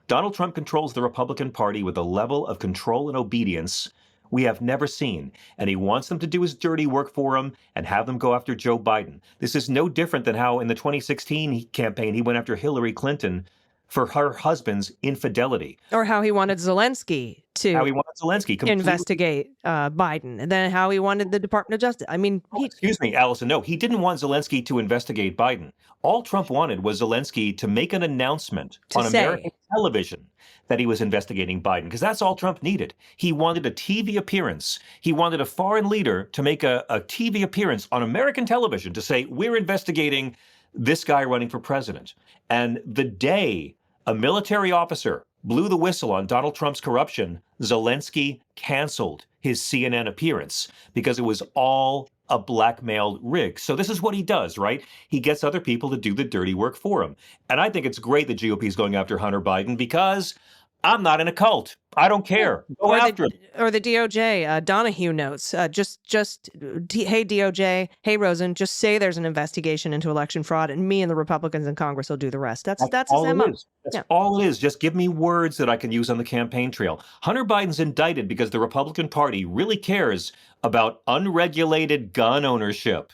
Speaker 3: Donald Trump controls the Republican Party with a level of control and obedience we have never seen. And he wants them to do his dirty work for him and have them go after Joe Biden. This is no different than how in the 2016 campaign he went after Hillary Clinton for her husband's infidelity.
Speaker 2: Or how he wanted Zelensky to investigate Biden, and then how he wanted the Department of Justice. I mean,
Speaker 3: excuse me, Allison. No, he didn't want Zelensky to investigate Biden. All Trump wanted was Zelensky to make an announcement on American television that he was investigating Biden, because that's all Trump needed. He wanted a TV appearance. He wanted a foreign leader to make a TV appearance on American television to say, we're investigating this guy running for president. And the day a military officer blew the whistle on Donald Trump's corruption, Zelensky canceled his CNN appearance because it was all a blackmailed rig. So this is what he does, right? He gets other people to do the dirty work for him. And I think it's great the GOP is going after Hunter Biden because I'm not in a cult. I don't care. Go after him.
Speaker 2: Or the DOJ, Donahue notes, hey, DOJ, hey, Rosen, just say there's an investigation into election fraud and me and the Republicans in Congress will do the rest. That's
Speaker 3: all
Speaker 2: his MO.
Speaker 3: it is. That's all it is. Just give me words that I can use on the campaign trail. Hunter Biden's indicted because the Republican Party really cares about unregulated gun ownership.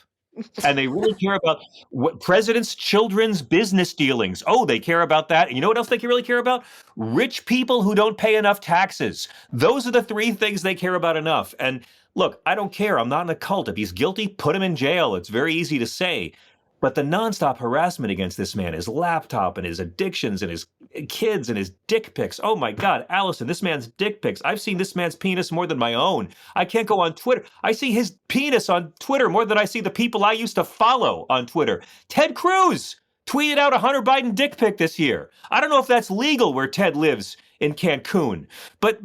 Speaker 3: And they really care about what presidents' children's business dealings. Oh, they care about that. And you know what else they really care about? Rich people who don't pay enough taxes. Those are the three things they care about enough. And look, I don't care. I'm not in a cult. If he's guilty, put him in jail. It's very easy to say. But the nonstop harassment against this man, his laptop and his addictions and his kids and his dick pics. Oh my God, Allison, this man's dick pics. I've seen this man's penis more than my own. I can't go on Twitter. I see his penis on Twitter more than I see the people I used to follow on Twitter. Ted Cruz tweeted out a Hunter Biden dick pic this year. I don't know if that's legal where Ted lives in Cancun. But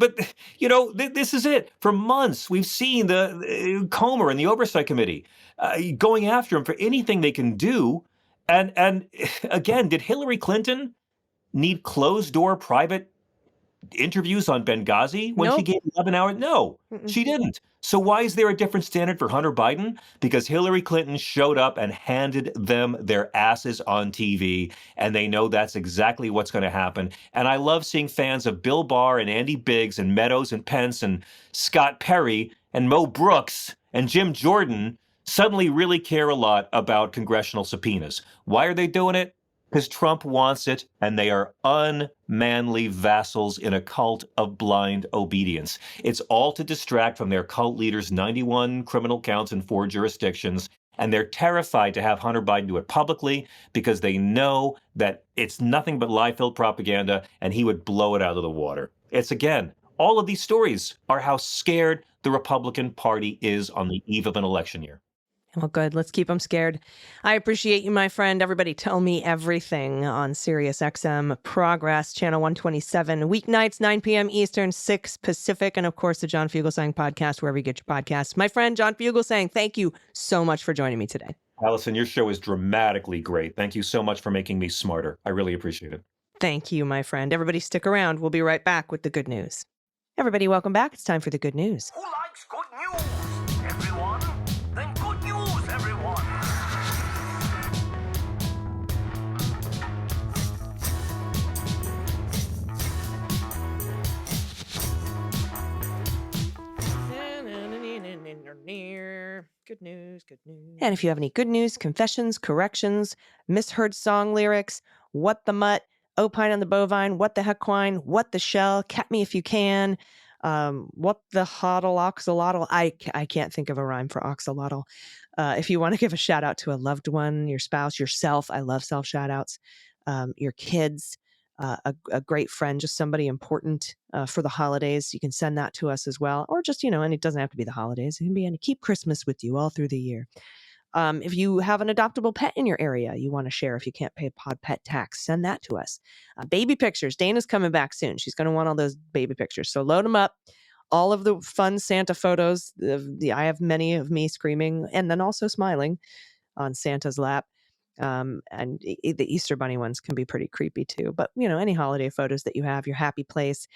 Speaker 3: you know, this is it. For months, we've seen the Comer and the Oversight Committee going after him for anything they can do. And again, did Hillary Clinton need closed-door private interviews on Benghazi when she gave 11 hours? No, she didn't. So why is there a different standard for Hunter Biden? Because Hillary Clinton showed up and handed them their asses on TV, and they know that's exactly what's going to happen. And I love seeing fans of Bill Barr and Andy Biggs and Meadows and Pence and Scott Perry and Mo Brooks and Jim Jordan suddenly really care a lot about congressional subpoenas. Why are they doing it? Because Trump wants it, and they are unmanly vassals in a cult of blind obedience. It's all to distract from their cult leader's 91 criminal counts in 4 jurisdictions, and they're terrified to have Hunter Biden do it publicly because they know that it's nothing but lie-filled propaganda, and he would blow it out of the water. It's, again, all of these stories are how scared the Republican Party is on the eve of an election year.
Speaker 2: Well, good. Let's keep them scared. I appreciate you, my friend. Everybody tell me everything on SiriusXM Progress, Channel 127, weeknights, 9 p.m. Eastern, 6 Pacific, and of course, the John Fugelsang podcast, wherever you get your podcasts. My friend, John Fugelsang, thank you so much for joining me today.
Speaker 3: Allison, your show is dramatically great. Thank you so much for making me smarter. I really appreciate it.
Speaker 2: Thank you, my friend. Everybody stick around. We'll be right back with the good news. Everybody, welcome back. It's time for the good news.
Speaker 4: Who likes good news? Everyone? Then good news, everyone.
Speaker 2: Good news, good news. And if you have any good news, confessions, corrections, misheard song lyrics, what the mutt, opine on the bovine, what the hequine, what the shell, cat me if you can, what the hodl, oxalotl. I can't think of a rhyme for oxalotl. If you want to give a shout out to a loved one, your spouse, yourself, I love self shout outs, your kids, a great friend, just somebody important for the holidays, you can send that to us as well. Or just, and it doesn't have to be the holidays. It can be keep Christmas with you all through the year. If you have an adoptable pet in your area you want to share, if you can't pay pod pet tax, send that to us. Baby pictures. Dana's coming back soon. She's going to want all those baby pictures. So load them up. All of the fun Santa photos. I have many of me screaming and then also smiling on Santa's lap. And the Easter Bunny ones can be pretty creepy too. But, any holiday photos that you have, your happy place,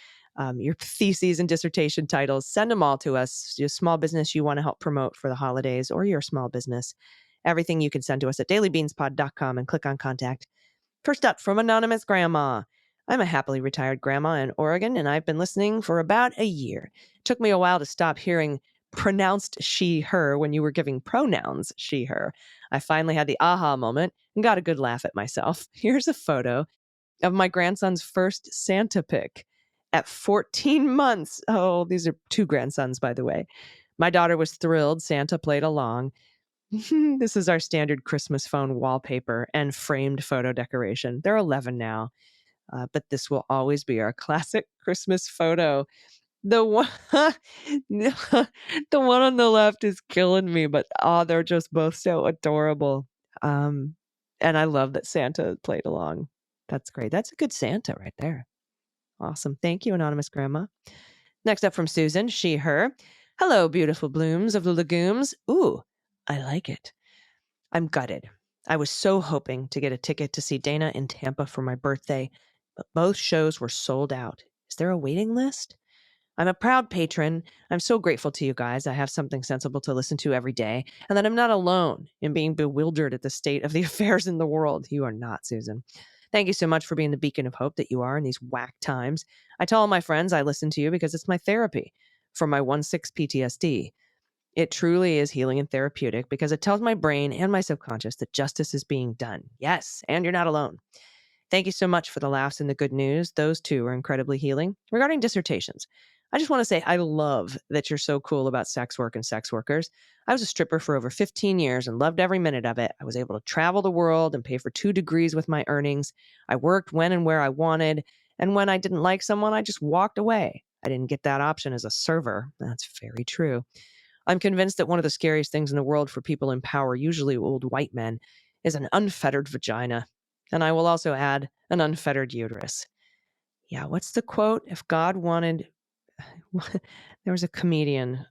Speaker 2: your theses and dissertation titles, send them all to us. Your small business you want to help promote for the holidays or your small business. Everything you can send to us at dailybeanspod.com and click on contact. First up, from Anonymous Grandma. I'm a happily retired grandma in Oregon, and I've been listening for about a year. It took me a while to stop hearing pronounced she, her when you were giving pronouns she, her. I finally had the aha moment and got a good laugh at myself. Here's a photo of my grandson's first Santa pic at 14 months. Oh, these are 2 grandsons, by the way. My daughter was thrilled. Santa played along. This is our standard Christmas phone wallpaper and framed photo decoration. They're 11 now. But this will always be our classic Christmas photo. The one, the one on the left is killing me, but they're just both so adorable. And I love that Santa played along. That's great. That's a good Santa right there. Awesome. Thank you, Anonymous Grandma. Next up from Susan, she, her. Hello, beautiful blooms of the legumes. Ooh, I like it. I'm gutted. I was so hoping to get a ticket to see Dana in Tampa for my birthday, but both shows were sold out. Is there a waiting list? I'm a proud patron. I'm so grateful to you guys. I have something sensible to listen to every day, and that I'm not alone in being bewildered at the state of the affairs in the world. You are not, Susan. Thank you so much for being the beacon of hope that you are in these whack times. I tell all my friends I listen to you because it's my therapy for my 1/6 PTSD. It truly is healing and therapeutic because it tells my brain and my subconscious that justice is being done. Yes, and you're not alone. Thank you so much for the laughs and the good news. Those two are incredibly healing. Regarding dissertations, I just want to say I love that you're so cool about sex work and sex workers. I was a stripper for over 15 years and loved every minute of it. I was able to travel the world and pay for 2 degrees with my earnings. I worked when and where I wanted. And when I didn't like someone, I just walked away. I didn't get that option as a server. That's very true. I'm convinced that one of the scariest things in the world for people in power, usually old white men, is an unfettered vagina. And I will also add an unfettered uterus. Yeah, what's the quote? If God wanted... there was a comedian.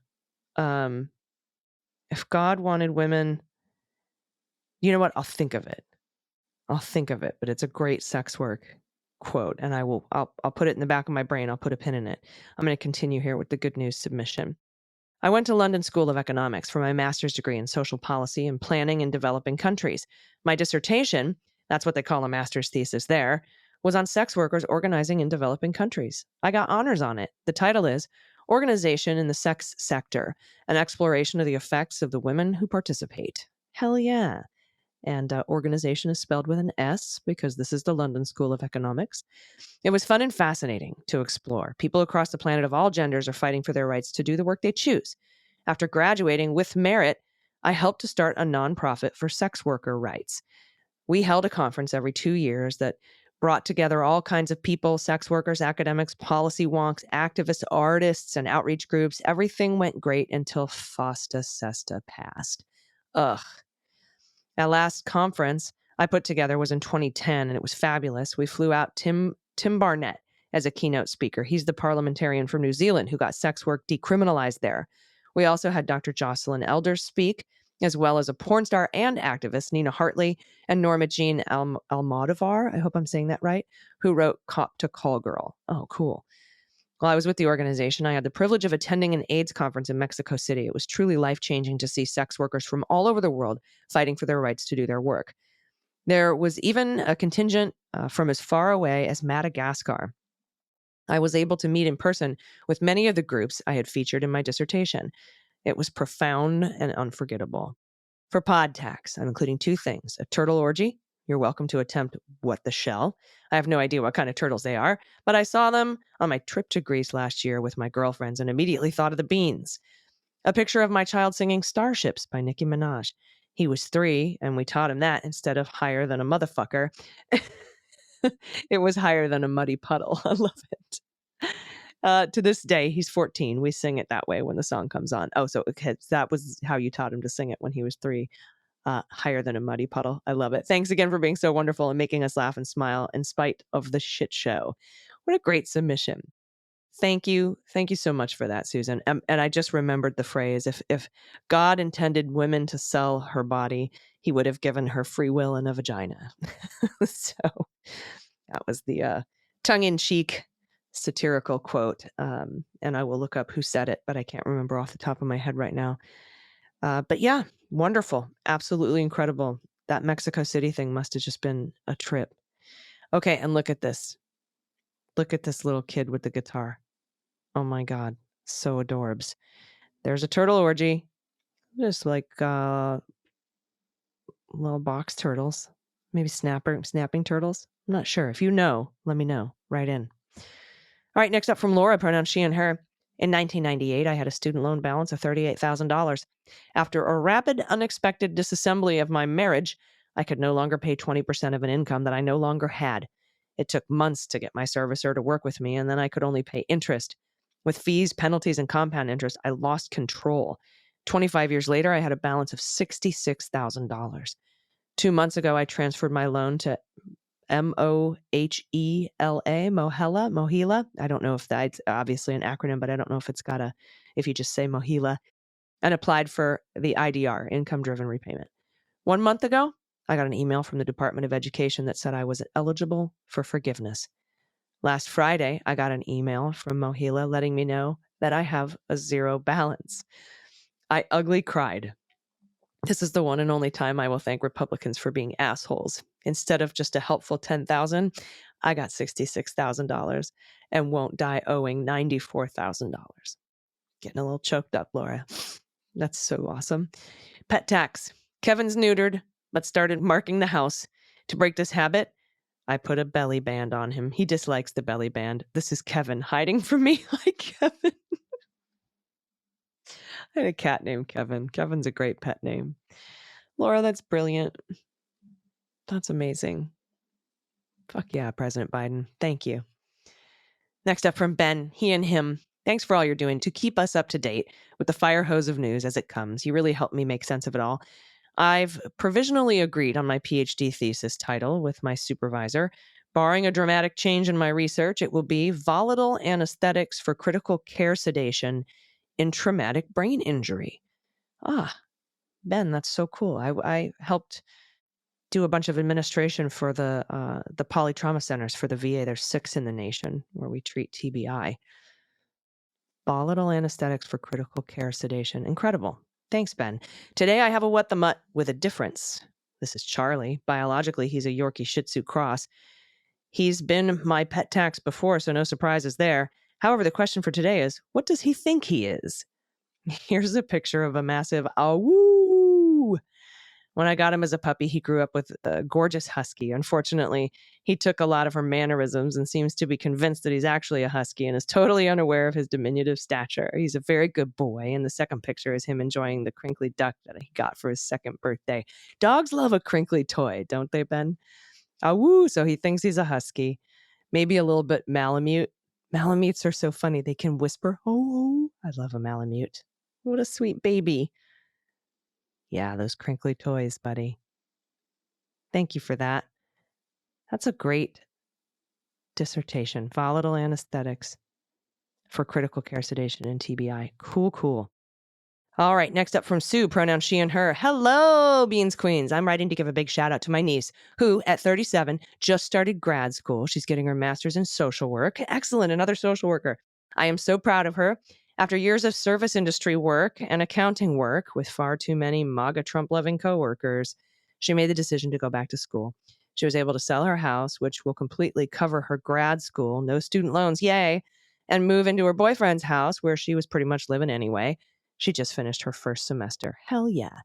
Speaker 2: If God wanted women... You know what? I'll think of it. But it's a great sex work quote. And I'll put it in the back of my brain. I'll put a pin in it. I'm going to continue here with the good news submission. I went to London School of Economics for my master's degree in social policy and planning in developing countries. My dissertation, that's what they call a master's thesis there, was on sex workers organizing in developing countries. I got honors on it. The title is Organization in the Sex Sector, an exploration of the effects of the women who participate. Hell yeah. And organization is spelled with an S because this is the London School of Economics. It was fun and fascinating to explore. People across the planet of all genders are fighting for their rights to do the work they choose. After graduating with merit, I helped to start a nonprofit for sex worker rights. We held a conference every 2 years that brought together all kinds of people, sex workers, academics, policy wonks, activists, artists, and outreach groups. Everything went great until FOSTA SESTA passed. Ugh. That last conference I put together was in 2010, and it was fabulous. We flew out Tim Barnett as a keynote speaker. He's the parliamentarian from New Zealand who got sex work decriminalized there. We also had Dr. Jocelyn Elders speak, as well as a porn star and activist, Nina Hartley, and Norma Jean Almodovar, I hope I'm saying that right, who wrote Cop to Call Girl. Oh, cool. While I was with the organization, I had the privilege of attending an AIDS conference in Mexico City. It was truly life-changing to see sex workers from all over the world fighting for their rights to do their work. There was even a contingent from as far away as Madagascar. I was able to meet in person with many of the groups I had featured in my dissertation. It was profound and unforgettable. For pod tax, I'm including 2 things. A turtle orgy. You're welcome to attempt what the shell. I have no idea what kind of turtles they are, but I saw them on my trip to Greece last year with my girlfriends and immediately thought of the beans. A picture of my child singing Starships by Nicki Minaj. He was 3, and we taught him that instead of higher than a motherfucker. It was higher than a muddy puddle. I love it. To this day, he's 14. We sing it that way when the song comes on. Oh, so that was how you taught him to sing it when he was 3. higher than a muddy puddle. I love it. Thanks again for being so wonderful and making us laugh and smile in spite of the shit show. What a great submission. Thank you. Thank you so much for that, Susan. And I just remembered the phrase, if God intended women to sell her body, he would have given her free will and a vagina. So that was the tongue-in-cheek satirical quote. And I will look up who said it, but I can't remember off the top of my head right now. But yeah, wonderful. Absolutely incredible. That Mexico City thing must have just been a trip. Okay, and look at this. Look at this little kid with the guitar. Oh my God, so adorbs. There's a turtle orgy. Just like little box turtles. Maybe snapping turtles. I'm not sure. If you know, let me know. Write in. All right, next up from Laura, pronouns she and her. In 1998, I had a student loan balance of $38,000. After a rapid, unexpected disassembly of my marriage, I could no longer pay 20% of an income that I no longer had. It took months to get my servicer to work with me, and then I could only pay interest. With fees, penalties, and compound interest, I lost control. 25 years later, I had a balance of $66,000. 2 months ago, I transferred my loan to Mohela. I don't know if that's obviously an acronym, but I don't know if it's if you just say Mohela, and applied for the IDR, income-driven repayment. 1 month ago, I got an email from the Department of Education that said I was eligible for forgiveness. Last Friday, I got an email from Mohela letting me know that I have a zero balance. I ugly cried. This is the one and only time I will thank Republicans for being assholes. Instead of just a helpful $10,000, I got $66,000 and won't die owing $94,000. Getting a little choked up, Laura. That's so awesome. Pet tax. Kevin's neutered, but started marking the house. To break this habit, I put a belly band on him. He dislikes the belly band. This is Kevin hiding from me like Kevin. I had a cat named Kevin. Kevin's a great pet name. Laura, that's brilliant. That's amazing. Fuck yeah, President Biden. Thank you. Next up from Ben, he and him. Thanks for all you're doing to keep us up to date with the fire hose of news as it comes. You really helped me make sense of it all. I've provisionally agreed on my PhD thesis title with my supervisor. Barring a dramatic change in my research, it will be Volatile Anesthetics for Critical Care Sedation in Traumatic Brain Injury. Ben, that's so cool. I helped do a bunch of administration for the polytrauma centers for the VA. There's 6 in the nation where we treat TBI. Volatile anesthetics for critical care sedation. Incredible. Thanks, Ben. Today I have a what the mutt with a difference. This is Charlie. Biologically, he's a Yorkie Shih Tzu cross. He's been my pet tax before, so no surprises there. However, the question for today is, what does he think he is? Here's a picture of a massive awoo. When I got him as a puppy, he grew up with a gorgeous husky. Unfortunately, he took a lot of her mannerisms and seems to be convinced that he's actually a husky and is totally unaware of his diminutive stature. He's a very good boy, and the second picture is him enjoying the crinkly duck that he got for his 2nd birthday. Dogs love a crinkly toy, don't they, Ben? Awoo, so he thinks he's a husky. Maybe a little bit Malamute. Malamutes are so funny. They can whisper, oh, I love a Malamute. What a sweet baby. Yeah, those crinkly toys, buddy. Thank you for that. That's a great dissertation. Volatile anesthetics for critical care sedation and TBI. Cool, cool. All right, next up from Sue, pronouns she and her. Hello, Beans Queens. I'm writing to give a big shout out to my niece, who at 37 just started grad school. She's getting her master's in social work. Excellent, another social worker. I am so proud of her. After years of service industry work and accounting work with far too many MAGA Trump-loving coworkers, she made the decision to go back to school. She was able to sell her house, which will completely cover her grad school, no student loans, yay, and move into her boyfriend's house where she was pretty much living anyway. She just finished her 1st semester. Hell yeah.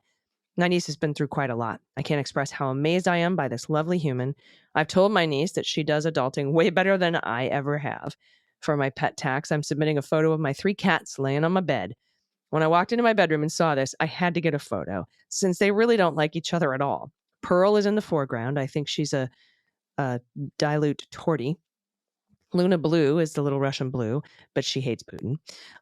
Speaker 2: My niece has been through quite a lot. I can't express how amazed I am by this lovely human. I've told my niece that she does adulting way better than I ever have. For my pet tax, I'm submitting a photo of my 3 cats laying on my bed. When I walked into my bedroom and saw this, I had to get a photo, since they really don't like each other at all. Pearl is in the foreground. I think she's a dilute tortie. Luna Blue is the little Russian blue, but she hates Putin,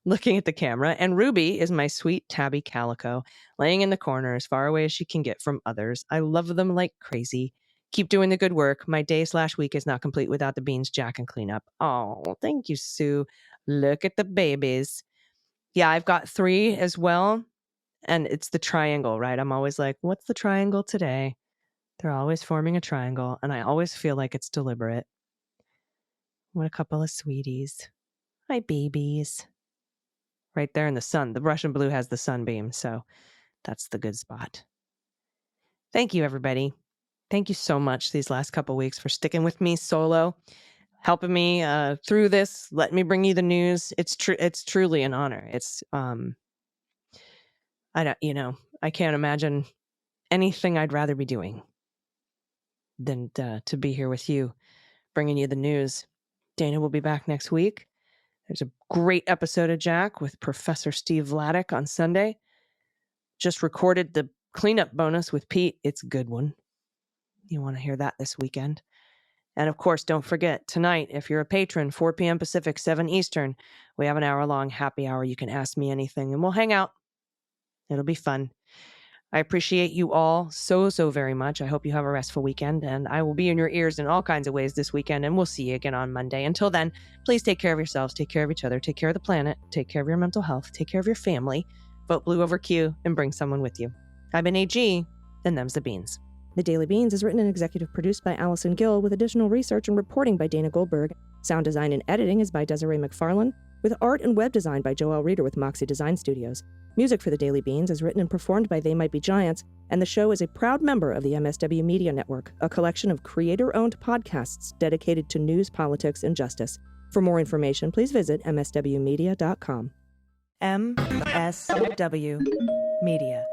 Speaker 2: looking at the camera. And Ruby is my sweet tabby calico, laying in the corner as far away as she can get from others. I love them like crazy. Keep doing the good work. My day/week is not complete without the beans, Jack, and cleanup. Oh, thank you, Sue. Look at the babies. Yeah, I've got 3 as well. And it's the triangle, right? I'm always like, what's the triangle today? They're always forming a triangle, and I always feel like it's deliberate. What a couple of sweeties. My babies. Right there in the sun. The Russian blue has the sunbeam, so that's the good spot. Thank you, everybody. Thank you so much these last couple weeks for sticking with me solo, helping me through this, letting me bring you the news. It's truly an honor. It's I can't imagine anything I'd rather be doing than to be here with you, bringing you the news. Dana will be back next week. There's a great episode of Jack with Professor Steve Vladek on Sunday. Just recorded the cleanup bonus with Pete. It's a good one. You want to hear that this weekend. And of course, don't forget, tonight, if you're a patron, 4 p.m. Pacific, 7 Eastern, we have an hour-long happy hour. You can ask me anything, and we'll hang out. It'll be fun. I appreciate you all so very much. I hope you have a restful weekend, and I will be in your ears in all kinds of ways this weekend, and we'll see you again on Monday. Until then, please take care of yourselves, take care of each other, take care of the planet, take care of your mental health, take care of your family, vote blue over Q, and bring someone with you. I've been AG, and them's the beans.
Speaker 5: The Daily Beans is written and executive produced by Allison Gill, with additional research and reporting by Dana Goldberg. Sound design and editing is by Desiree McFarlane, with art and web design by Joelle Reeder with Moxie Design Studios. Music for The Daily Beans is written and performed by They Might Be Giants, and the show is a proud member of the MSW Media Network, a collection of creator-owned podcasts dedicated to news, politics, and justice. For more information, please visit mswmedia.com.
Speaker 2: MSW Media.